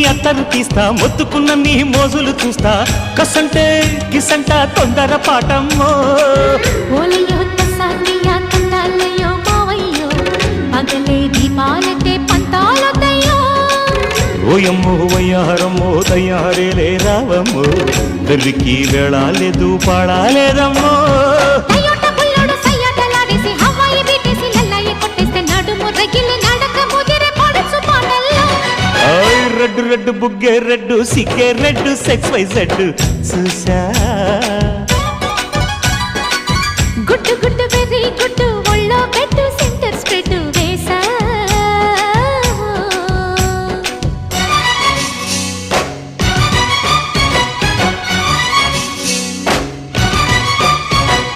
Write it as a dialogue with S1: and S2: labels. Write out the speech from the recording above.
S1: అత్తరు తీస్తా మొత్తుకున్న నీ మోజులు చూస్తా కసంటే కిసంట తొందర పాటమ్మో
S2: ఓలయ్యో తసానియా తండాలయ్యో మావయ్యో పగలే దీపాలకే పంతాలొద్దయ్యో
S1: ఓయమ్మో వయ్యారమ్మో తయ్యారేలే రావమ్మో వెర్రికి వేళాలేదు పాడాలేదమ్మో రెడ్డు రెడ్డు బుగ్గే రెడ్డు సిగ్గే రెడ్డు సెక్స్ వై జెడ్ చూసా
S2: గుడ్డు గుడ్డు